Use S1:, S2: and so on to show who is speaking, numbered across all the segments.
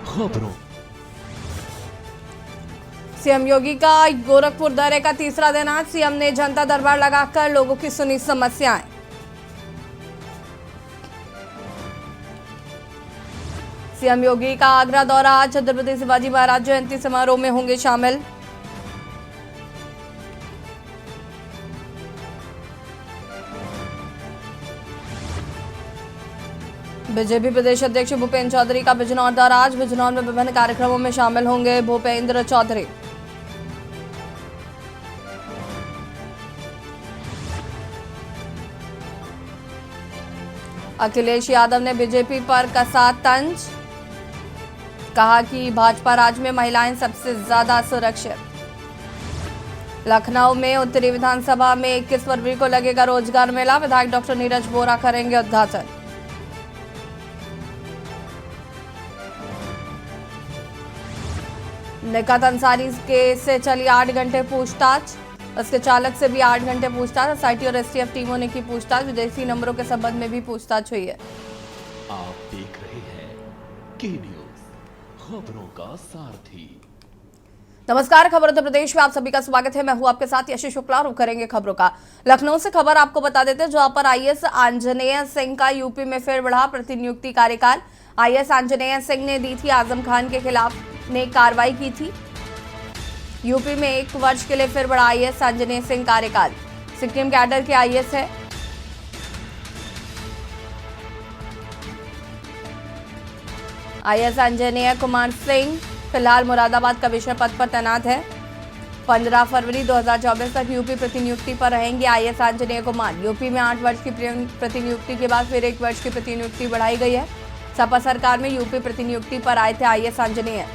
S1: खबरों।
S2: सीएम योगी का गोरखपुर दौरे का तीसरा दिन आज सीएम ने जनता दरबार लगाकर लोगों की सुनी समस्याएं। सीएम योगी का आगरा दौरा आज छत्रपति शिवाजी महाराज जयंती समारोह में होंगे शामिल। बीजेपी प्रदेश अध्यक्ष भूपेंद्र चौधरी का बिजनौर दौरा आज बिजनौर में विभिन्न कार्यक्रमों में शामिल होंगे भूपेंद्र चौधरी। अखिलेश यादव ने बीजेपी पर कसा तंज, कहा कि भाजपा राज में महिलाएं सबसे ज्यादा सुरक्षित। लखनऊ में उत्तरी विधानसभा में 21 फरवरी को लगेगा रोजगार मेला, विधायक डॉक्टर नीरज बोरा करेंगे उद्घाटन। निकात अंसारी के से चली 8 घंटे पूछताछ, उसके चालक से भी 8 घंटे पूछताछ। एसआईटी और एसटीएफ टीमों ने की पूछताछ, विदेशी नंबरों के संबंध में भी पूछताछ हुई है।
S1: आप देख रहे हैं के न्यूज, खबरों का सारथी।
S2: नमस्कार, खबर उत्तर प्रदेश में आप सभी का स्वागत है। मैं हूं आपके साथ यशी शुक्ला। रुक करेंगे खबरों का। लखनऊ से खबर आपको बता देते हैं, जहां पर आईएएस आंजनेय सिंह का यूपी में फिर बढ़ा प्रतिनियुक्ति कार्यकाल। आईएएस आंजनेय सिंह ने दी थी आजम खान के खिलाफ ने कार्रवाई की थी। यूपी में 1 वर्ष के लिए फिर बढ़ा आईएएस आंजनेय सिंह कार्यकाल। सिक्किम कैडर के आईएएस है। आईएएस आंजनेय कुमार सिंह फिलहाल मुरादाबाद कमिश्नर पद पर तैनात है। 15 फरवरी 2024 तक यूपी प्रतिनियुक्ति पर रहेंगे आईएएस आंजनेय कुमार। यूपी में 8 वर्ष की प्रतिनियुक्ति के बाद फिर 1 वर्ष की प्रतिनियुक्ति बढ़ाई गई है। सपा सरकार में यूपी प्रतिनियुक्ति पर आए थे आईएएस आंजनेय।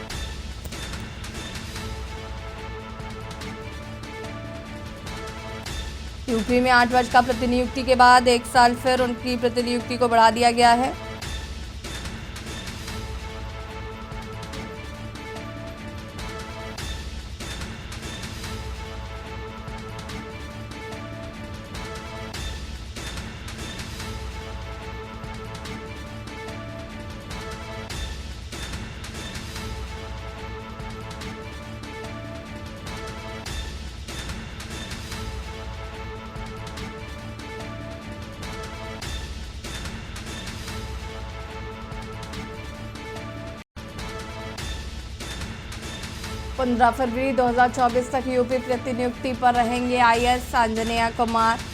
S2: यूपी में 8 वर्ष का प्रतिनियुक्ति के बाद 1 साल फिर उनकी प्रतिनियुक्ति को बढ़ा दिया गया है। पंद्रह फरवरी 2024 तक यूपी प्रतिनियुक्ति पर रहेंगे आईएएस आंजनेय कुमार।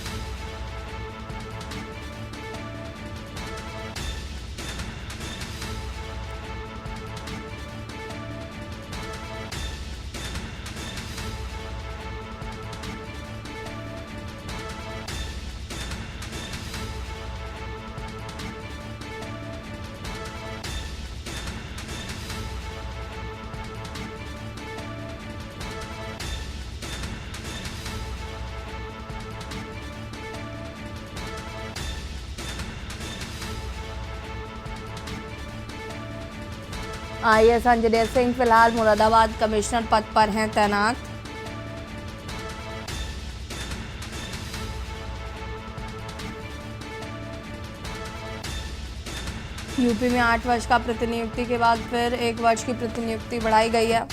S2: आईएएस आंजनेय सिंह फिलहाल मुरादाबाद कमिश्नर पद पर हैं तैनात। यूपी में 8 वर्ष का प्रतिनियुक्ति के बाद फिर 1 वर्ष की प्रतिनियुक्ति बढ़ाई गई है।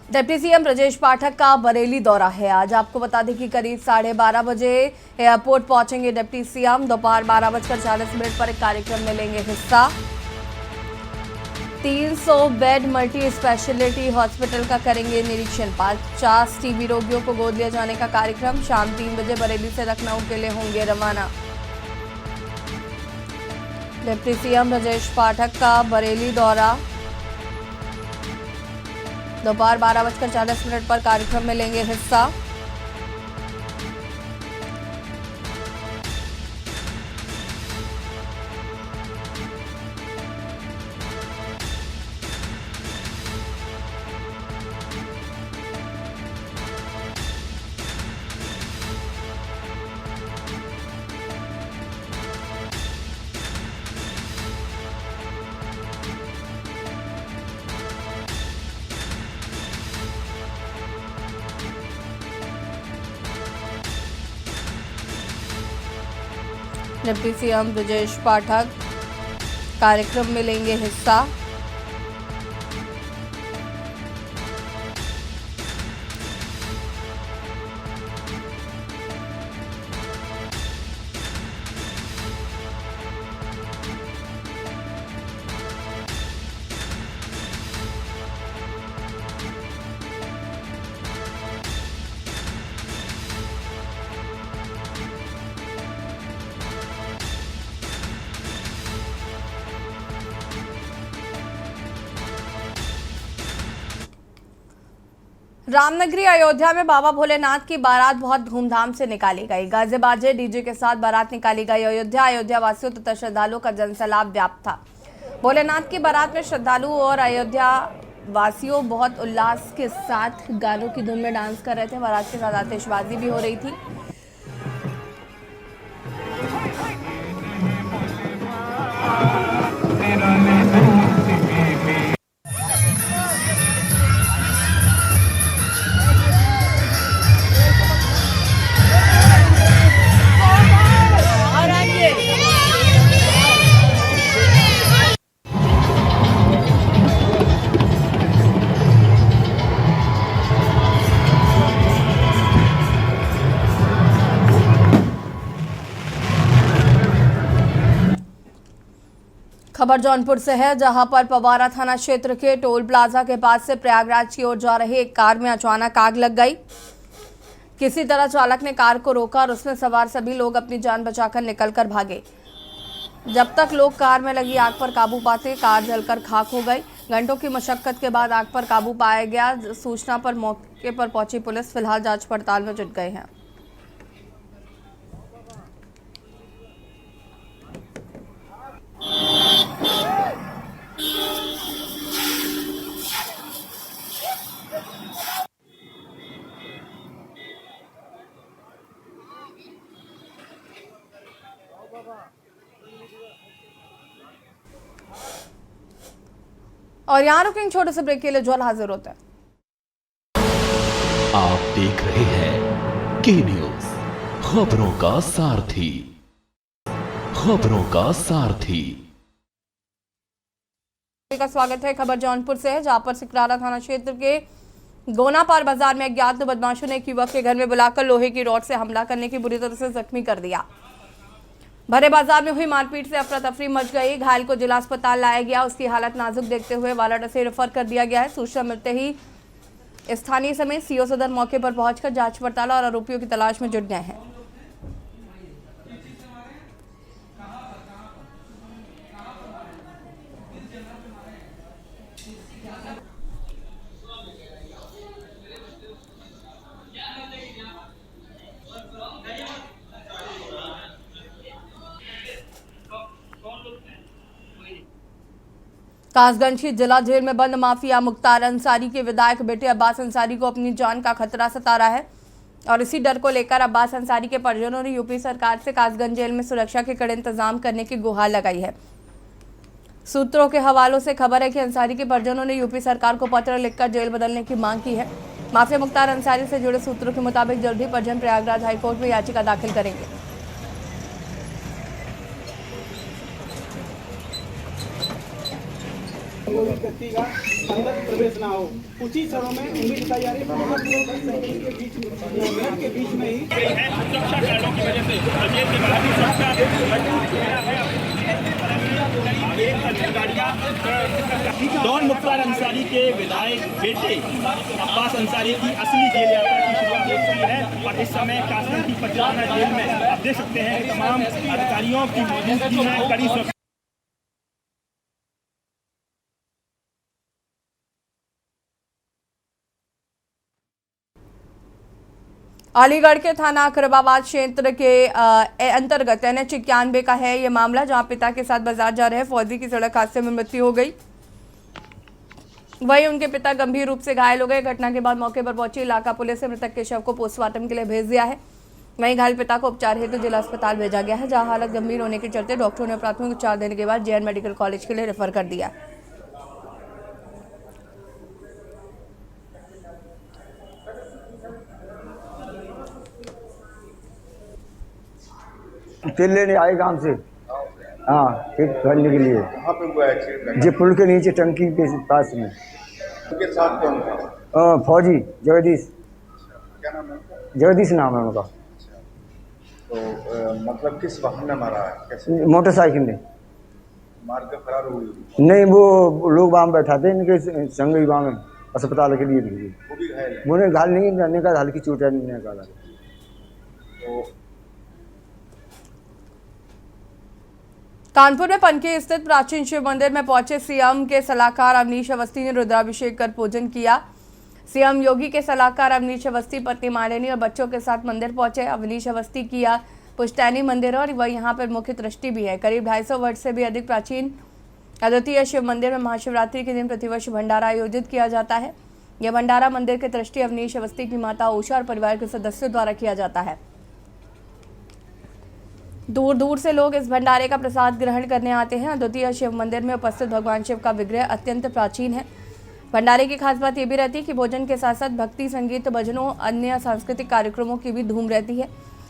S2: डिप्टी सीएम ब्रजेश पाठक का बरेली दौरा है। आज आपको बता दें कि करीब 12:30 बजे एयरपोर्ट पहुंचेंगे डिप्टी सीएम। दोपहर 12:40 पर एक कार्यक्रम में लेंगे हिस्सा। 300 बेड मल्टी स्पेशलिटी हॉस्पिटल का करेंगे निरीक्षण। 50 टीबी रोगियों को गोद लिया जाने का कार्यक्रम। शाम 3 बजे बरेली से लखनऊ के लिए होंगे रवाना। डिप्टी सीएम ब्रजेश पाठक का बरेली दौरा। दोपहर 12:40 पर कार्यक्रम में लेंगे हिस्सा। डिप्टी सीएम ब्रजेश पाठक कार्यक्रम में लेंगे हिस्सा। रामनगरी अयोध्या में बाबा भोलेनाथ की बारात बहुत धूमधाम से निकाली गई। गाजे बाजे डीजे के साथ बारात निकाली गई। अयोध्या वासियों तथा श्रद्धालुओं का जनसैलाब व्याप्त था। भोलेनाथ की बारात में श्रद्धालुओं और अयोध्या वासियों बहुत उल्लास के साथ गानों की धुन में डांस कर रहे थे। बारात के साथ आतिशबाजी भी हो रही थी। खबर जौनपुर से है, जहां पर पवारा थाना क्षेत्र के टोल प्लाजा के पास से प्रयागराज की ओर जा रही एक कार में अचानक आग लग गई। किसी तरह चालक ने कार को रोका और उसमें सवार सभी लोग अपनी जान बचाकर निकलकर भागे। जब तक लोग कार में लगी आग पर काबू पाते, कार जलकर खाक हो गई। घंटों की मशक्कत के बाद आग पर काबू पाया गया। सूचना पर मौके पर पहुंची पुलिस फिलहाल जांच पड़ताल में जुट गए हैं। और यहाँ रुकेंगे छोटे से ब्रेक के लिए। ज्वाल हाजिर होता है।
S1: आप देख रहे हैं के न्यूज, खबरों का सारथी। खबरों का सारथी
S2: का स्वागत है। खबर जौनपुर से है, जहां पर सिकरारा थाना क्षेत्र के गोनापार बाजार में अज्ञात बदमाशों ने एक युवक के घर में बुलाकर लोहे की रॉड से हमला करने की बुरी तरह से जख्मी कर दिया। भरे बाजार में हुई मारपीट से अफरा तफरी मच गई। घायल को जिला अस्पताल लाया गया। उसकी हालत नाजुक देखते हुए वाराणसी रेफर कर दिया गया है। सूचना मिलते ही स्थानीय समेत सीओ सदर मौके पर पहुंचकर जांच पड़ताल और आरोपियों की तलाश में जुट गए हैं। कासगंज की जिला जेल में बंद माफिया मुख्तार अंसारी के विधायक बेटे अब्बास अंसारी को अपनी जान का खतरा सता रहा है और इसी डर को लेकर अब्बास अंसारी के परिजनों ने यूपी सरकार से कासगंज जेल में सुरक्षा के कड़े इंतजाम करने की गुहार लगाई है। सूत्रों के हवालों से खबर है कि अंसारी के परिजनों ने यूपी सरकार को पत्र लिखकर जेल बदलने की मांग की है। माफिया मुख्तार अंसारी से जुड़े सूत्रों के मुताबिक जल्द ही परिजन प्रयागराज हाईकोर्ट में याचिका दाखिल करेंगे।
S3: व्यक्ति का अंदर प्रवेश ना हो, उसी समय में उम्मीद दिखाई जा रही के बीच में ही सुरक्षा कारणों की वजह से डॉन मुख्तार अंसारी के विधायक बेटे अब्बास अंसारी की असली जेल यात्रा की शुरुआत हो चुकी है और इस समय कासगंज की पटियाला जेल में आप देख सकते हैं तमाम अधिकारियों की मौजूदगी में कड़ी सुरक्षा।
S2: अलीगढ़ के थाना अकरबाबाद क्षेत्र के अंतर्गत NH 91 का है ये मामला, जहां पिता के साथ बाजार जा रहे फौजी की सड़क हादसे में मृत्यु हो गई। वहीं उनके पिता गंभीर रूप से घायल हो गए। घटना के बाद मौके पर पहुंची इलाका पुलिस ने मृतक के शव को पोस्टमार्टम के लिए भेज दिया है। वहीं घायल पिता को उपचार हेतु जिला अस्पताल भेजा गया है, जहां हालत गंभीर होने के चलते डॉक्टरों ने प्राथमिक उपचार देने के बाद JN मेडिकल कॉलेज के लिए रेफर कर दिया।
S4: तेल लेने आए काम से, हाँ, खेत भरने के लिए।
S5: कहाँ पे हुआ एक्सीडेंट?
S4: जे पुल के नीचे टंकी के पास में।
S5: उनके साथ कौन था?
S4: फौजी जगदीश,
S5: क्या नाम है उनका?
S4: जगदीश नाम है उनका।
S5: तो मतलब किस वाहन ने मारा है, कैसे
S4: मोटरसाइकिल ने।
S5: मार के फरार हुई?
S4: नहीं, वो लोग वहाँ बैठा थे इनके संग ही वहाँ में अस्पताल के लिए भेजे।
S5: वो भी घायल है?
S4: वो ने घायल नहीं करने का, हल्की चोट है निकाला।
S5: तो
S2: कानपुर में पनकी स्थित प्राचीन शिव मंदिर में पहुंचे सीएम के सलाहकार अवनीश अवस्थी ने रुद्राभिषेक कर पूजन किया। सीएम योगी के सलाहकार अवनीश अवस्थी पत्नी मालिनी और बच्चों के साथ मंदिर पहुंचे। अवनीश अवस्थी की यह पुश्तैनी मंदिर और वह यहाँ पर मुख्य दृष्टि भी है। करीब 250 वर्ष से भी अधिक प्राचीन अद्वितीय शिव मंदिर में महाशिवरात्रि के दिन प्रतिवर्ष भंडारा आयोजित किया जाता है। यह भंडारा मंदिर के दृष्टि अवनीश अवस्थी की माता उषा और परिवार के सदस्यों द्वारा किया जाता है। दूर दूर से लोग इस भंडारे का प्रसाद ग्रहण करने आते हैं। अद्वितीय शिव मंदिर में उपस्थित भगवान शिव का विग्रह अत्यंत प्राचीन है। भंडारे की खास बात यह भी रहती है कि भोजन के साथ साथ भक्ति, संगीत, भजनों, अन्य सांस्कृतिक कार्यक्रमों की भी धूम रहती है।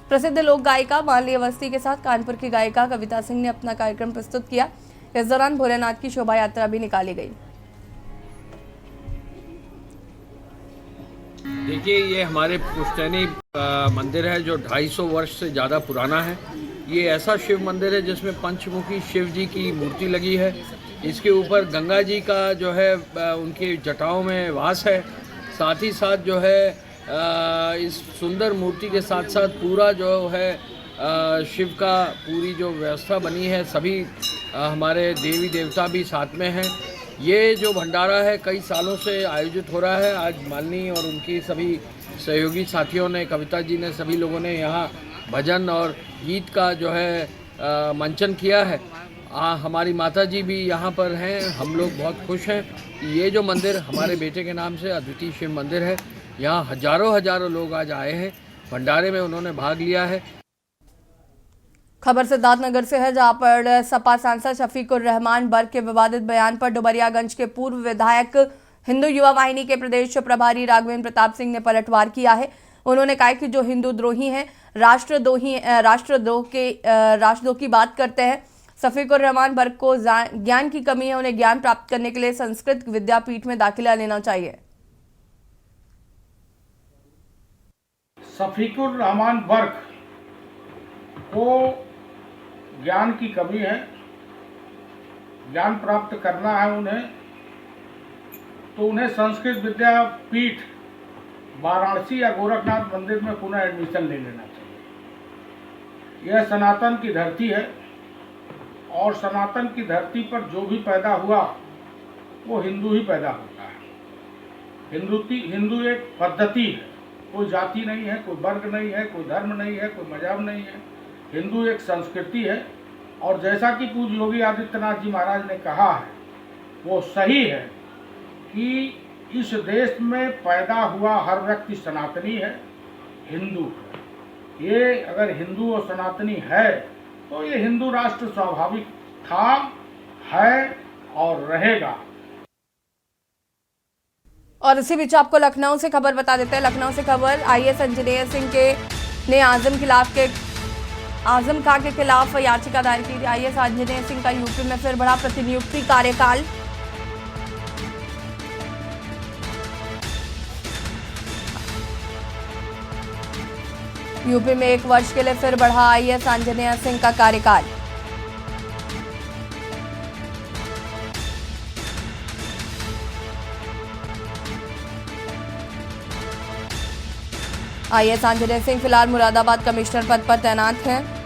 S2: प्रसिद्ध लोक गायिका मालिनी अवस्थी के साथ कानपुर की गायिका कविता सिंह ने अपना कार्यक्रम प्रस्तुत किया। इस दौरान भोलेनाथ की शोभा यात्रा भी निकाली गई।
S6: देखिए, ये हमारे पुश्तैनी मंदिर है जो 250 वर्ष से ज़्यादा पुराना है। ये ऐसा शिव मंदिर है जिसमें पंचमुखी शिव जी की मूर्ति लगी है। इसके ऊपर गंगा जी का जो है उनकी जटाओं में वास है। साथ ही साथ जो है इस सुंदर मूर्ति के साथ साथ पूरा जो है शिव का पूरी जो व्यवस्था बनी है, सभी हमारे देवी देवता भी साथ में हैं। ये जो भंडारा है कई सालों से आयोजित हो रहा है। आज मालिनी और उनकी सभी सहयोगी साथियों ने, कविता जी ने, सभी लोगों ने यहाँ भजन और गीत का जो है मंचन किया है। हमारी माता जी भी यहाँ पर हैं। हम लोग बहुत खुश हैं। ये जो मंदिर हमारे बेटे के नाम से अद्वितीय शिव मंदिर है, यहाँ हजारों लोग आज आए हैं। भंडारे में उन्होंने भाग लिया है।
S2: खबर सिद्धार्थनगर से है, जहां पर सपा सांसद शफीकुर रहमान बर्ग के विवादित बयान पर डुमरियागंज के पूर्व विधायक हिंदू युवा वाहिनी के प्रदेश प्रभारी राघवेंद्र प्रताप सिंह ने पलटवार किया है। उन्होंने कहा कि जो हिंदू द्रोही हैं, राष्ट्रद्रोह की बात करते हैं। शफीकुर रहमान बर्ग को ज्ञान की कमी है, उन्हें ज्ञान प्राप्त करने के लिए संस्कृत विद्यापीठ में दाखिला लेना चाहिए।
S7: शफीकुर रहमान बर्ग को ज्ञान की कमी है, ज्ञान प्राप्त करना है उन्हें, तो उन्हें संस्कृत विद्यापीठ वाराणसी या गोरखनाथ मंदिर में पुनः एडमिशन ले लेना चाहिए। यह सनातन की धरती है और सनातन की धरती पर जो भी पैदा हुआ वो हिंदू ही पैदा होता है। हिंदू एक पद्धति है, कोई जाति नहीं है, कोई वर्ग नहीं है, कोई धर्म नहीं है, कोई मजहब नहीं है। हिंदू एक संस्कृति है और जैसा कि पूज्य योगी आदित्यनाथ जी महाराज ने कहा है, वो सही है कि इस देश में पैदा हुआ हर व्यक्ति सनातनी है, हिंदू है। ये अगर हिंदू और सनातनी है तो ये हिंदू राष्ट्र स्वाभाविक था, है और रहेगा।
S2: और इसी बीच आपको लखनऊ से खबर बता देते हैं। लखनऊ से खबर, आईएएस इंजीनियर सिंह ने आजम खां के खिलाफ याचिका दायर की। आईएएस इंजीनियर सिंह का यूपी में फिर बढ़ा प्रतिनियुक्ति कार्यकाल। यूपी में 1 वर्ष के लिए फिर बढ़ा आईएएस इंजीनियर सिंह का कार्यकाल। आईएएस इंजीनियर सिंह फिलहाल मुरादाबाद कमिश्नर पद पर तैनात हैं।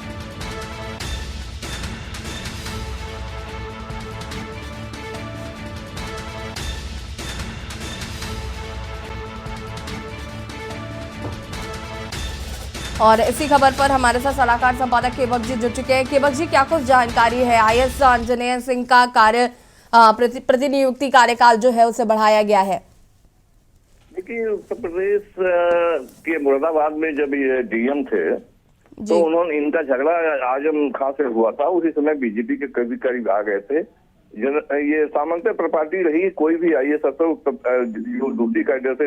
S2: और इसी खबर पर हमारे साथ सलाहकार संपादक केवक जी जुड़ चुके हैं। केवक जी, क्या कुछ जानकारी है? आईएएस इंजीनियर सिंह का प्रतिनियुक्ति कार्यकाल जो है उसे बढ़ाया गया है।
S8: देखिए, उत्तर प्रदेश के मुरादाबाद में जब ये डीएम थे तो उन्होंने, इनका झगड़ा आजम खां से हुआ था। उसी समय बीजेपी के करीब आ गए थे। ये सामान्य प्रॉपर्टी रही, कोई भी आईएएस अफसर दूसरी कैडर से,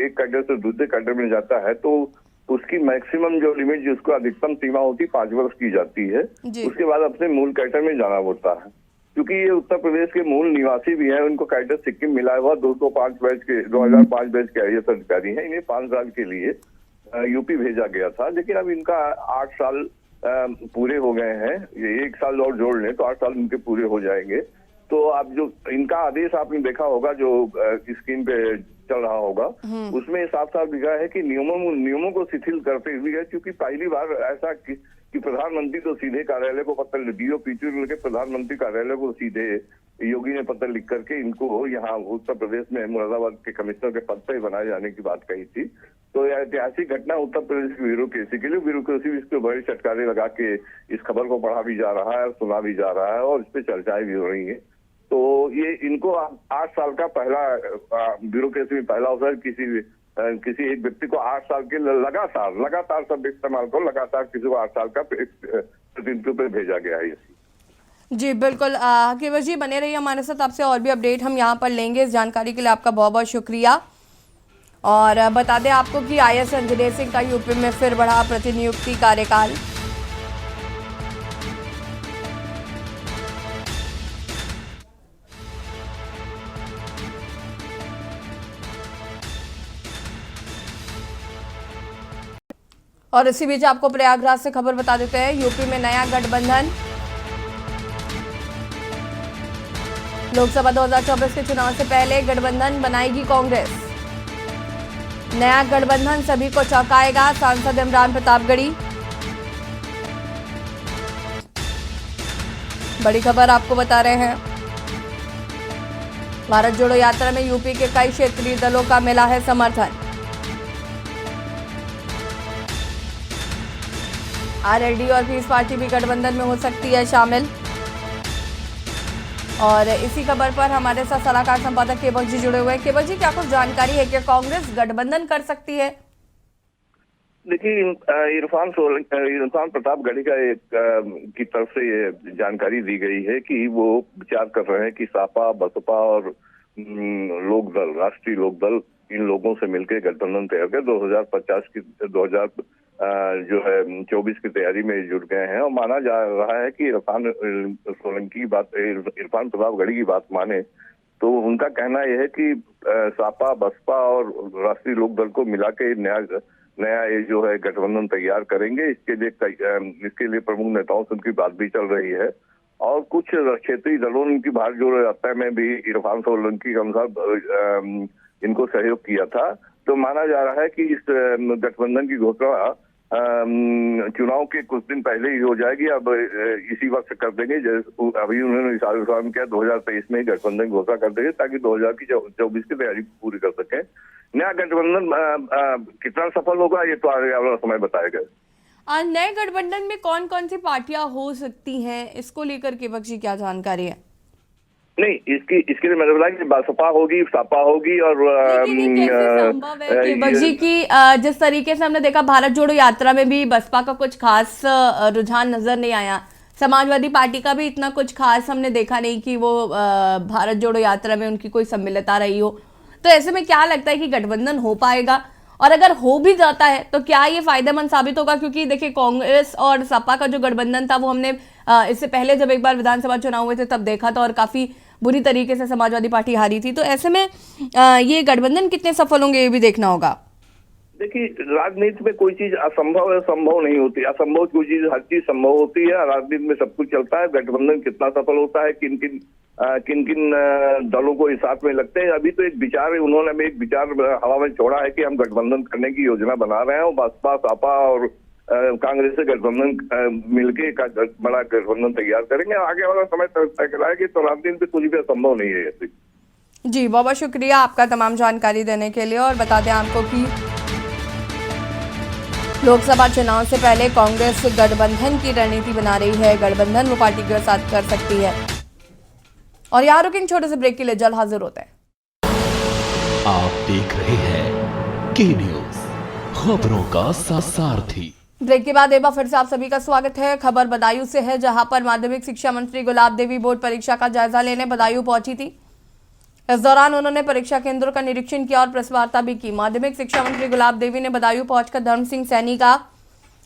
S8: एक कैडर से दूसरे कैडर में जाता है तो उसकी मैक्सिमम जो लिमिट जिसको अधिकतम सीमा होती 5 वर्ष की जाती है,
S2: जी।
S8: उसके बाद अपने मूल कैडर में जाना होता है। क्योंकि ये उत्तर प्रदेश के मूल निवासी भी हैं, उनको कैडर सिक्किम मिला हुआ 205 बैच के 2005 बैच के IAS अधिकारी हैं। इन्हें 5 साल के लिए यूपी भेजा गया था, लेकिन अब इनका 8 साल पूरे हो गए हैं। ये 1 साल और जोड़ लें तो 8 साल इनके पूरे हो जाएंगे। तो अब जो इनका आदेश आपने देखा होगा जो स्क्रीन पे चल रहा होगा, उसमें साफ साफ लिखा है कि नियमों को शिथिल करते हुए, क्योंकि पहली बार ऐसा कि प्रधानमंत्री तो सीधे कार्यालय को पत्र DO-PTO के प्रधानमंत्री कार्यालय को सीधे योगी ने पत्र लिख करके इनको यहाँ उत्तर प्रदेश में मुरादाबाद के कमिश्नर के पद पर बनाए जाने की बात कही थी। तो यह ऐतिहासिक घटना उत्तर प्रदेश की ब्यूरोक्रेसी के लिए, ब्यूरोक्रेसी भी इसको बड़ी चटकारे लगा के इस खबर को पढ़ा भी जा रहा है, सुना भी जा रहा है और इस पर चर्चाएं भी हो रही है। तो ये इनको 8 साल का पहला ब्यूरोक्रेसी में पहला अवसर किसी एक व्यक्ति को 8 साल के लगातार शब्द इस्तेमाल को लगातार किसी को 8 साल का प्रतिनिधित्व पे भेजा गया है।
S2: जी बिल्कुल, केवल जी बने रहिए हमारे साथ, आपसे और भी अपडेट हम यहाँ पर लेंगे। इस जानकारी के लिए आपका बहुत बहुत शुक्रिया। और बता दें आपको कि IAS अंजनेय सिंह का यूपी में फिर बढ़ा प्रतिनियुक्ति कार्यकाल। और इसी बीच आपको प्रयागराज से खबर बता देते हैं, यूपी में नया गठबंधन। लोकसभा 2024 के चुनाव से पहले गठबंधन बनाएगी कांग्रेस। नया गठबंधन सभी को चौंकाएगा, सांसद इमरान प्रतापगढ़ी। बड़ी खबर आपको बता रहे हैं, भारत जोड़ो यात्रा में यूपी के कई क्षेत्रीय दलों का मिला है समर्थन। RLD और पीस पार्टी भी गठबंधन में हो सकती है शामिल। और इसी खबर पर हमारे साथ सलाहकार संपादक केवल जी जुड़े हुए हैं। केवल जी, क्या कुछ जानकारी है कि कांग्रेस गठबंधन कर सकती है?
S8: देखिए, इरफान प्रतापगढ़ी का की तरफ से ये जानकारी दी गई है कि वो विचार कर रहे हैं कि सपा, बसपा और लोकदल, राष्ट्रीय लोकदल, इन लोगों से मिलकर गठबंधन तैयार कर 2024 की तैयारी में जुट गए हैं। और माना जा रहा है कि इरफान प्रतापगढ़ी की बात माने तो उनका कहना यह है कि सपा, बसपा और राष्ट्रीय लोकदल को मिला के नया ये जो है गठबंधन तैयार करेंगे। इसके लिए प्रमुख नेताओं से उनकी बात भी चल रही है और कुछ क्षेत्रीय दलों ने उनकी भारत जोड़ो यात्रा में भी इरफान सोलंकी के अनुसार इनको सहयोग किया था। तो माना जा रहा है कि इस गठबंधन की घोषणा चुनाव के कुछ दिन पहले ही हो जाएगी। अब इसी वक्त कर देंगे, जैसे अभी उन्होंने इशारा किया 2023 में गठबंधन की घोषणा कर देंगे ताकि 2024 की तैयारी पूरी कर सकें। नया गठबंधन कितना सफल होगा ये तो आगे वाला समय बताएगा।
S2: नए गठबंधन में कौन कौन सी पार्टियां हो सकती हैं, इसको लेकर के बख्शी क्या जानकारी है?
S8: नहीं, इसके लिए मैंने बोला कि बसपा होगी, सपा होगी और
S2: संभव है कि बख्शी की जिस तरीके से हमने देखा भारत जोड़ो यात्रा में भी बसपा का कुछ खास रुझान नजर नहीं आया, समाजवादी पार्टी का भी इतना कुछ खास हमने देखा नहीं कि वो भारत जोड़ो यात्रा में उनकी कोई सम्मिलितता रही हो। तो ऐसे में क्या लगता है कि गठबंधन हो पाएगा? और अगर हो भी जाता है तो क्या ये फायदेमंद साबित होगा? क्योंकि देखिए, कांग्रेस और सपा का जो गठबंधन था वो हमने इससे पहले जब एक बार विधानसभा चुनाव हुए थे तब देखा था और काफी बुरी तरीके से समाजवादी पार्टी हारी थी। तो ऐसे में ये गठबंधन कितने सफल होंगे ये भी देखना होगा।
S8: देखिए, राजनीति में कोई चीज असंभव है, संभव नहीं होती। असंभव कोई चीज, हर चीज संभव होती है। राजनीति में सब कुछ चलता है। गठबंधन कितना सफल होता है, किन किन दलों को इस साथ में लगते हैं, अभी तो एक विचार है, उन्होंने एक विचार हवा में छोड़ा है कि हम गठबंधन करने की योजना बना रहे हैं और बसपा, सपा और कांग्रेस से गठबंधन मिलके बड़ा गठबंधन तैयार करेंगे। आगे वाला समय तय कराएगी। तो राजनीति में कुछ भी असंभव नहीं है ऐसे।
S2: जी बहुत बहुत शुक्रिया आपका तमाम जानकारी देने के लिए। और बता दें आपको कि लोकसभा चुनाव से पहले कांग्रेस गठबंधन की रणनीति बना रही है। गठबंधन वो पार्टी के साथ कर सकती है। और यहाँ रुकेंगे छोटे से ब्रेक के लिए, जल्द हाजिर होते हैं।
S1: आप देख रहे हैं के न्यूज, खबरों का सारथी।
S2: ब्रेक के बाद एक बार फिर से आप सभी का स्वागत है। खबर बदायूं से है, जहां पर माध्यमिक शिक्षा मंत्री गुलाब देवी बोर्ड परीक्षा का जायजा लेने बदायूं पहुंची थी। इस दौरान उन्होंने परीक्षा केंद्रों का निरीक्षण किया और प्रेस वार्ता भी की। माध्यमिक शिक्षा मंत्री गुलाब देवी ने बदायूं पहुंचकर धर्म सिंह सैनी का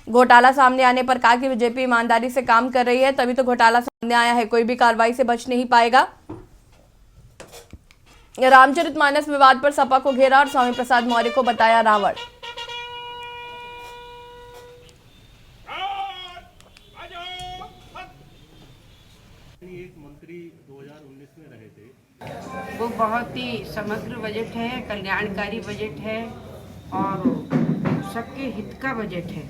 S2: घोटाला सामने आने पर कहा कि बीजेपी ईमानदारी से काम कर रही है, तभी तो घोटाला सामने आया है, कोई भी कार्रवाई से बच नहीं पाएगा। रामचरितमानस विवाद पर सपा को घेरा और स्वामी प्रसाद मौर्य को बताया रावण।
S3: एक मंत्री 2019 में रहे थे।
S9: वो बहुत ही समग्र बजट है, कल्याणकारी बजट है और सबके हित का बजट है।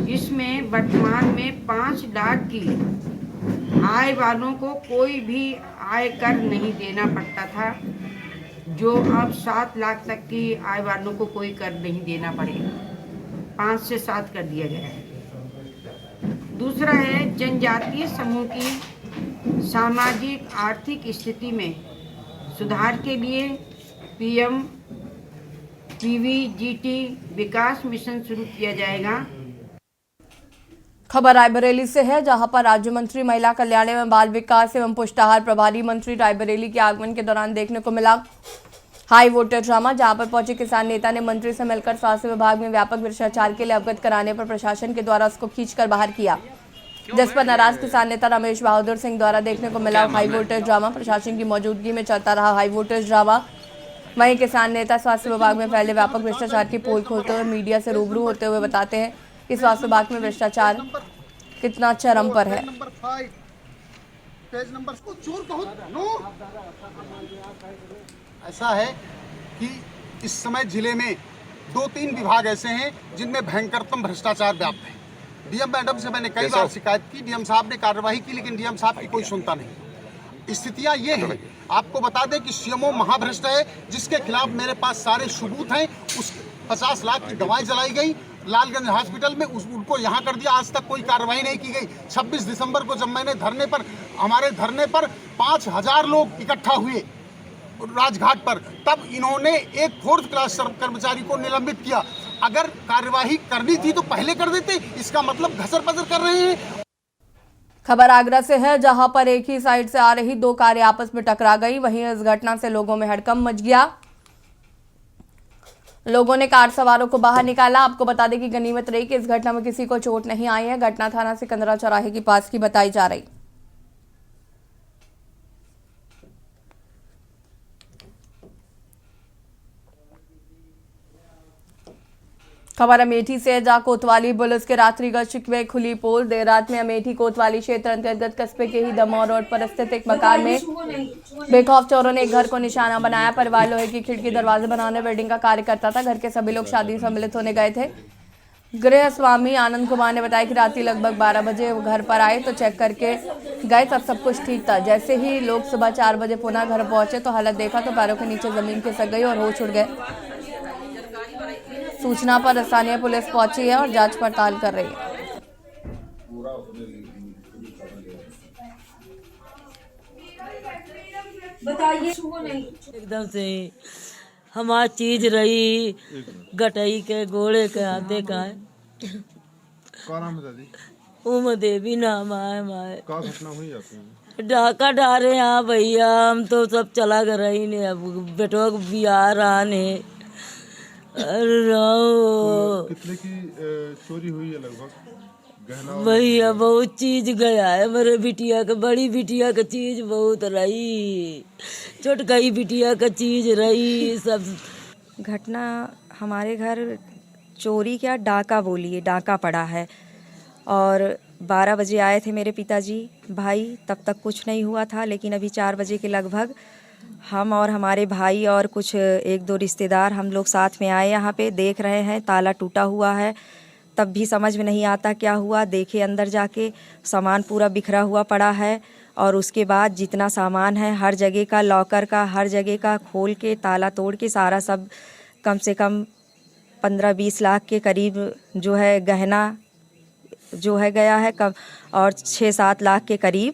S9: इसमें वर्तमान में 5 लाख की आय वालों को कोई भी आय कर नहीं देना पड़ता था, जो अब 7 लाख तक की आय वालों को कोई कर नहीं देना पड़ेगा। 5 से 7 कर दिया गया है। दूसरा है जनजातीय समूह की सामाजिक आर्थिक स्थिति में सुधार के लिए पीएम पीवीजीटी विकास मिशन शुरू किया जाएगा।
S2: खबर रायबरेली से है, जहां पर राज्य मंत्री महिला कल्याण एवं बाल विकास एवं पुष्टाहार प्रभारी मंत्री रायबरेली के आगमन के दौरान देखने को मिला हाई वोल्टेज ड्रामा। जहां पर पहुंचे किसान नेता ने मंत्री से मिलकर स्वास्थ्य विभाग में व्यापक भ्रष्टाचार के लिए अवगत कराने पर प्रशासन के द्वारा उसको खींचकर बाहर किया, जिस पर नाराज किसान नेता रमेश बहादुर सिंह द्वारा देखने को मिला हाई वोल्टेज ड्रामा। प्रशासन की मौजूदगी में चलता रहा हाई वोल्टेज ड्रामा। वहीं किसान नेता स्वास्थ्य विभाग में फैले व्यापक भ्रष्टाचार की पोल खोलते हुए मीडिया से रूबरू होते हुए बताते हैं कि स्वास्थ्य विभाग में भ्रष्टाचार कितना चरम पर है।
S10: पेज नंबर को चोर बहुत ऐसा है कि इस समय जिले में 2-3 विभाग ऐसे हैं जिनमें भयंकरतम भ्रष्टाचार व्याप्त है। डीएम मैडम से मैंने कई बार शिकायत की, डीएम साहब ने कार्रवाई की, लेकिन डीएम साहब की कोई सुनता नहीं। स्थितियां ये हैं, आपको बता दें कि सीएमओ महाभ्रष्ट है, जिसके खिलाफ मेरे पास सारे सबूत हैं। उस 50 लाख की दवाएं जलाई गई लालगंज हॉस्पिटल में, उनको यहाँ कर दिया, आज तक कोई कार्रवाई नहीं की गई। 26 दिसंबर को जब मैंने हमारे धरने पर 5000 लोग इकट्ठा हुए राजघाट पर, तब इन्होंने एक 4th क्लास कर्मचारी को निलंबित किया। अगर कार्यवाही करनी थी तो पहले कर देते, इसका मतलब घसर पसर कर रहे हैं।
S2: खबर आगरा से है, जहां पर एक ही साइड से आ रही 2 कारें आपस में टकरा गई। वहीं इस घटना से लोगों में हड़कंप मच गया। लोगों ने कार सवारों को बाहर निकाला। आपको बता दें कि गनीमत रही कि इस घटना में किसी को चोट नहीं आई है। घटना थाना सिकंदरा चौराहे के पास की बताई जा रही। खबर अमेठी से, जहां कोतवाली पुलिस के रात्रि गश्त में खुली पोल। देर रात में अमेठी कोतवाली क्षेत्र अंतर्गत कस्बे के ही दमोह रोड पर स्थित एक मकान में बेखौफ चोरों ने एक घर को निशाना बनाया। परिवार लोहे की खिड़की दरवाजे बनाने वेल्डिंग का कार्य करता था। घर के सभी लोग शादी सम्मिलित होने गए थे। गृह स्वामी आनंद कुमार ने बताया कि रात्रि लगभग 12 बजे वो घर पर आए तो चेक करके गए, तब सब कुछ ठीक था। जैसे ही लोग सुबह 4 बजे पुनः घर पहुंचे तो हालत देखा तो पैरों के नीचे जमीन खिसक गई और होश उड़ गए। सूचना पर स्थानीय पुलिस पहुंची है और जांच पड़ताल कर रही है।
S11: बताइए एकदम से हमार चीज रही गटई के गोड़े के आते का है।
S10: कौन नाम है दादी?
S11: उमा देवी नाम है। माए
S10: क्या घटना हुई आपके?
S11: डाका डारे यहाँ भैया, हम तो सब चला कर रही ने, अब बेटो बिहार आने।
S10: कितने की चोरी हुई है लगभग?
S11: भैया बहुत चीज गया है मेरे बिटिया के, बड़ी बिटिया का चीज बहुत रही, छोटकई बिटिया का चीज रही। सब
S12: घटना हमारे घर चोरी क्या डाका बोलिए, डाका पड़ा है। और 12 बजे आए थे मेरे पिताजी भाई, तब तक कुछ नहीं हुआ था। लेकिन अभी 4 बजे के लगभग हम और हमारे भाई और कुछ 1-2 रिश्तेदार हम लोग साथ में आए। यहाँ पे देख रहे हैं ताला टूटा हुआ है, तब भी समझ में नहीं आता क्या हुआ। देखे अंदर जाके सामान पूरा बिखरा हुआ पड़ा है। और उसके बाद जितना सामान है हर जगह का, लॉकर का हर जगह का खोल के ताला तोड़ के सारा सब कम से कम 15-20 लाख के करीब जो है गहना जो है गया है कम, और 6-7 लाख के करीब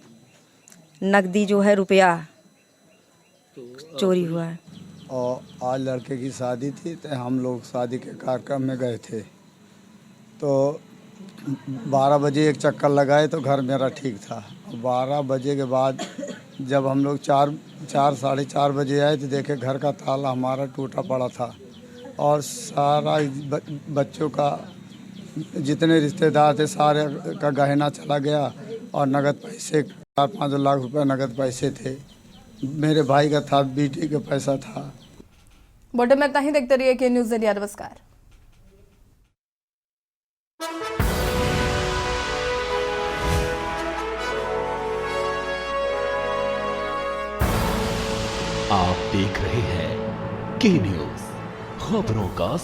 S12: नकदी जो है रुपया चोरी हुआ है।
S4: और आज लड़के की शादी थी तो हम लोग शादी के कार्यक्रम में गए थे, तो 12 बजे एक चक्कर लगाए तो घर मेरा ठीक था। 12 बजे के बाद जब हम लोग 4-4:30 बजे आए तो देखे घर का ताला हमारा टूटा पड़ा था और सारा बच्चों का जितने रिश्तेदार थे सारे का गहना चला गया और नगद पैसे 4-5 लाख रुपए नगद पैसे थे। मेरे भाई का था, बेटी का पैसा था।
S2: बुलेटिन में इतना ही। देखते रहिए के न्यूज़ इंडिया। नमस्कार।
S1: आप देख रहे हैं के न्यूज़, खबरों का